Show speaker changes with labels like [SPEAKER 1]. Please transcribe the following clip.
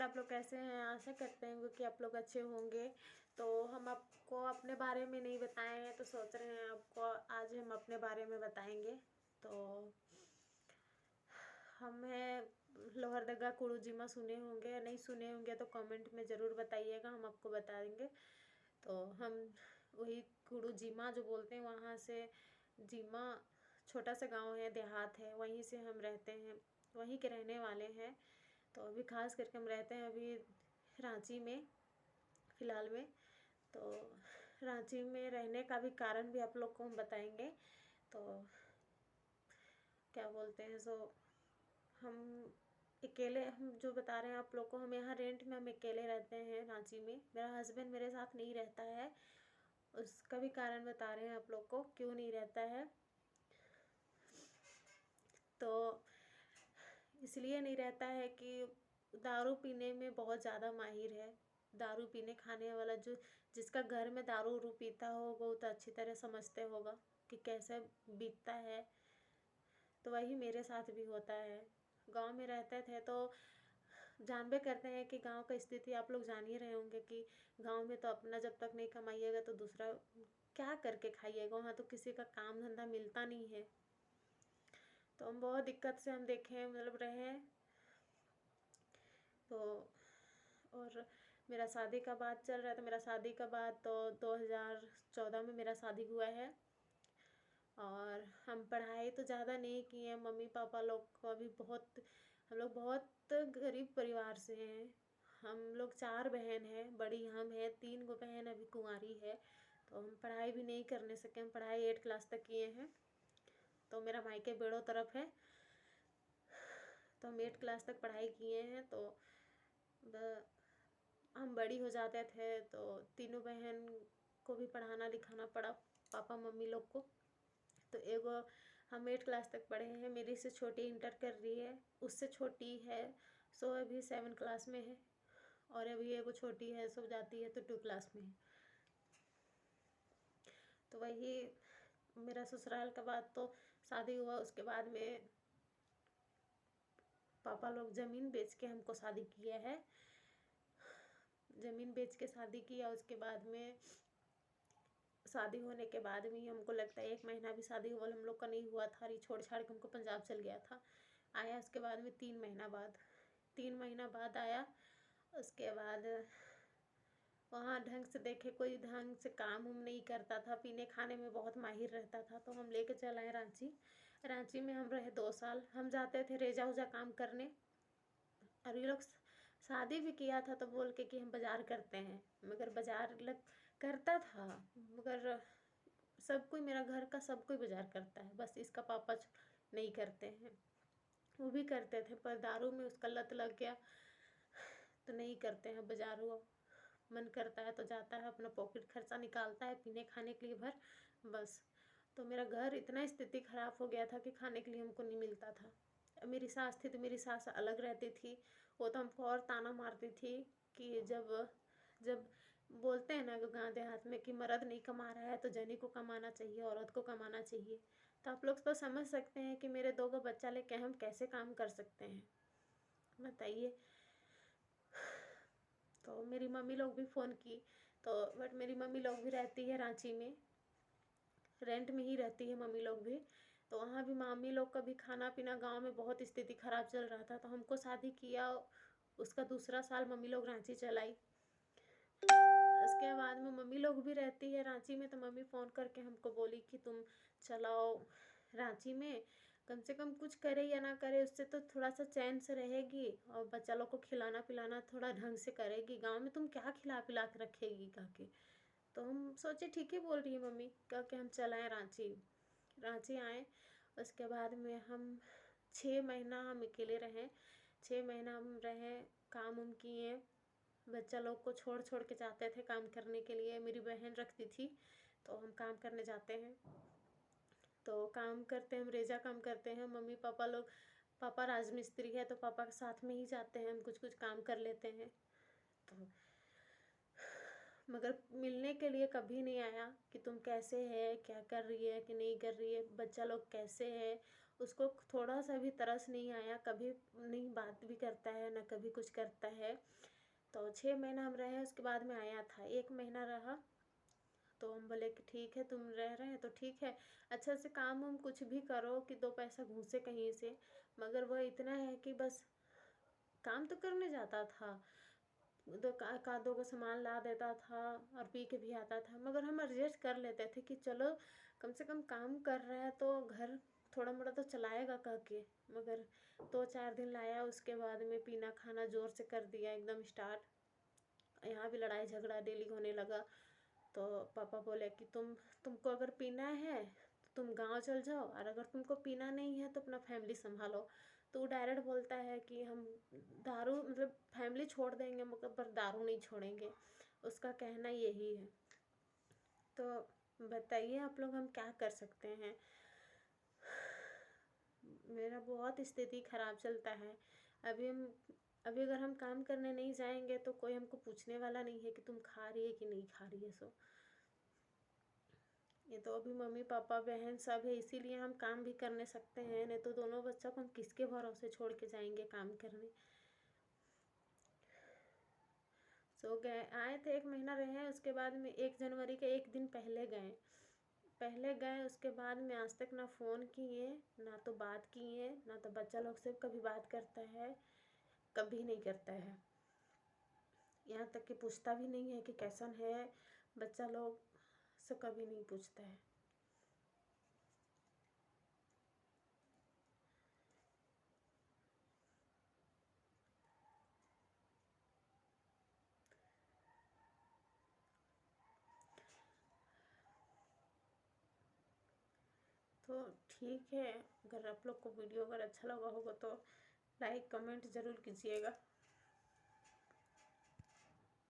[SPEAKER 1] आप लोग कैसे हैं? आशा करते हैं कि आप लोग अच्छे होंगे। तो हम आपको अपने बारे में नहीं बताए हैं, तो सोच रहे हैं आपको आज हम अपने बारे में बताएंगे। तो हम हैं लोहरदगा कुड़ू-जीमा, सुने होंगे या नहीं सुने होंगे तो कमेंट में ज़रूर बताइएगा, हम आपको बताएंगे। तो हम वही कुड़ू-जीमा जो बोलते हैं, वहाँ से जीमा छोटा सा गांव है, देहात है, वहीं से हम रहते हैं, वहीं के रहने वाले हैं। तो अभी खास करके हम रहते हैं अभी रांची में फ़िलहाल में। तो रांची में रहने का भी कारण भी आप लोग को हम बताएंगे। तो क्या बोलते हैं, सो हम अकेले, हम जो बता रहे हैं आप लोग को, हम यहाँ रेंट में हम अकेले रहते हैं रांची में। मेरा हस्बैंड मेरे साथ नहीं रहता है, उसका भी कारण बता रहे हैं आप लोग को क्यों नहीं रहता है। तो इसलिए नहीं रहता है कि दारू पीने में बहुत ज़्यादा माहिर है। दारू पीने खाने वाला जो जिसका घर में दारू उरू पीता हो वो तो अच्छी तरह समझते होगा कि कैसे बीतता है। तो वही मेरे साथ भी होता है। गांव में रहते थे तो जानबे करते हैं कि गांव का स्थिति आप लोग जान ही रहे होंगे कि गांव में तो अपना जब तक नहीं कमाइएगा तो दूसरा क्या करके खाइएगा। वहाँ तो किसी का काम धंधा मिलता नहीं है। तो हम बहुत दिक्कत से हम देखें, मतलब रहे। तो और मेरा शादी का बात चल रहा था। मेरा शादी का बात तो 2014 में मेरा शादी हुआ है। और हम पढ़ाई तो ज़्यादा नहीं किए हैं। मम्मी पापा लोग को अभी बहुत, हम लोग बहुत गरीब परिवार से हैं। हम लोग 4 बहन हैं, बड़ी हम हैं, 3 गो बहन अभी कुंवारी है। तो हम पढ़ाई भी नहीं करने सके। हम पढ़ाई 8 क्लास तक किए हैं। तो मेरा मायके बेड़ो तरफ है, तो हम 8 क्लास तक पढ़ाई किए हैं। तो हम बड़ी हो जाते थे तो तीनों बहन को भी पढ़ाना लिखाना पड़ा, पापा मम्मी लोग को। तो एगो हम 8 क्लास तक पढ़े हैं, मेरी से छोटी इंटर कर रही है, उससे छोटी है सो अभी 7 क्लास में है। और अभी एगो छोटी है सो जाती है तो 2 क्लास में है। तो वही मेरा ससुराल का बाद तो शादी हुआ, उसके बाद में पापा लोग ज़मीन बेच के हमको शादी किया है। ज़मीन बेच के शादी किया। उसके बाद में शादी होने के बाद भी हमको लगता है 1 महीना भी शादी हुआ हम लोग का नहीं हुआ था। ये छोड़ छाड़ के हमको पंजाब चल गया था। आया उसके बाद में 3 महीना बाद आया। उसके बाद वहाँ ढंग से देखे, कोई ढंग से काम उम नहीं करता था, पीने खाने में बहुत माहिर रहता था। तो हम लेके चल आए रांची। रांची में हम रहे 2 साल। हम जाते थे रेजा उजा काम करने। और ये लोग शादी भी किया था तो बोल के कि हम बाज़ार करते हैं, मगर बाज़ार लग करता था, मगर सब कोई, मेरा घर का सब कोई बाज़ार करता है, बस इसका पापा नहीं करते हैं। वो भी करते थे पर दारू में उसका लत लग गया तो नहीं करते हैं बाज़ार। वो मन करता है तो जाता है, अपना पॉकेट खर्चा निकालता है पीने खाने के लिए भर, बस। तो मेरा घर इतना स्थिति ख़राब हो गया था कि खाने के लिए हमको नहीं मिलता था। मेरी सास थी तो मेरी सास अलग रहती थी। वो तो हमको और ताना मारती थी कि जब जब बोलते हैं ना गाँव देहात में कि मर्द नहीं कमा रहा है तो जनी को कमाना चाहिए, औरत को कमाना चाहिए। तो आप लोग तो समझ सकते हैं कि मेरे 2 गो बच्चा लेके हम कैसे काम कर सकते हैं, बताइए। तो मेरी मम्मी लोग भी फ़ोन की तो, बट मेरी मम्मी लोग भी रहती है रांची में, रेंट में ही रहती है मम्मी लोग भी। तो वहाँ भी मम्मी लोग का भी खाना पीना, गांव में बहुत स्थिति ख़राब चल रहा था। तो हमको शादी किया, उसका दूसरा साल मम्मी लोग रांची चलाई। उसके बाद में मम्मी लोग भी रहती है रांची में। तो मम्मी फ़ोन करके हमको बोली कि तुम चलाओ रांची में, कम से कम कुछ करे या ना करे उससे तो थोड़ा सा चैन से रहेगी और बच्चा लोग को खिलाना पिलाना थोड़ा ढंग से करेगी। गांव में तुम क्या खिला पिला के रखेगी कह के। तो हम सोचे ठीक ही बोल रही है मम्मी, कह के हम चल आए रांची। रांची आए। उसके बाद में हम 6 महीना हम अकेले रहें। 6 महीना हम रहें, काम उम किए, बच्चा लोग को छोड़ छोड़ के जाते थे काम करने के लिए। मेरी बहन रखती थी तो हम काम करने जाते हैं। तो काम करते हैं, हम रेजा काम करते हैं। मम्मी पापा लोग, पापा राजमिस्त्री है तो पापा के साथ में ही जाते हैं, हम कुछ कुछ काम कर लेते हैं। तो मगर मिलने के लिए कभी नहीं आया कि तुम कैसे है, क्या कर रही है कि नहीं कर रही है, बच्चा लोग कैसे है, उसको थोड़ा सा भी तरस नहीं आया, कभी नहीं बात भी करता है ना कभी कुछ करता है। तो 6 महीना हम रहे, उसके बाद में आया था, 1 महीना रहा। तो हम बोले कि ठीक है तुम रह रहे हैं तो ठीक है, अच्छा से काम हम कुछ भी करो कि 2 पैसा घूसे कहीं से। मगर वह इतना है कि बस काम तो करने जाता था, का दो को सामान ला देता था और पी के भी आता था, मगर हम एडजस्ट कर लेते थे कि चलो कम से कम काम कर रहा है तो घर थोड़ा मोड़ा तो चलाएगा कह के। मगर 2-4 दिन लाया, उसके बाद में पीना खाना ज़ोर से कर दिया एकदम स्टार्ट। यहाँ भी लड़ाई झगड़ा डेली होने लगा। तो पापा बोले कि तुमको अगर पीना है तो तुम गांव चल जाओ, और अगर तुमको पीना नहीं है तो अपना फैमिली संभालो। तो वो डायरेक्ट बोलता है कि हम दारू मतलब फैमिली छोड़ देंगे मगर पर दारू नहीं छोड़ेंगे, उसका कहना यही है। तो बताइए आप लोग हम क्या कर सकते हैं। मेरा बहुत स्थिति ख़राब चलता है। अभी अगर हम काम करने नहीं जाएंगे तो कोई हमको पूछने वाला नहीं है कि तुम खा रही है कि नहीं खा रही है। सो ये तो अभी मम्मी पापा बहन सब है, इसीलिए हम काम भी करने सकते हैं, नहीं तो दोनों बच्चों को हम किसके भरोसे छोड़ के जाएंगे काम करने। सो गए, आए थे 1 महीना रहे, उसके बाद में 1 जनवरी के 1 दिन पहले गए। उसके बाद में आज तक ना फ़ोन किए, ना तो बात किए, ना तो बच्चा लोग से कभी बात करता है, कभी नहीं करता है। यहाँ तक कि पूछता भी नहीं है कि कैसन है बच्चा लोग, से कभी नहीं पूछता है। तो ठीक है, अगर आप लोग को वीडियो अगर अच्छा लगा होगा तो लाइक कमेंट ज़रूर कीजिएगा।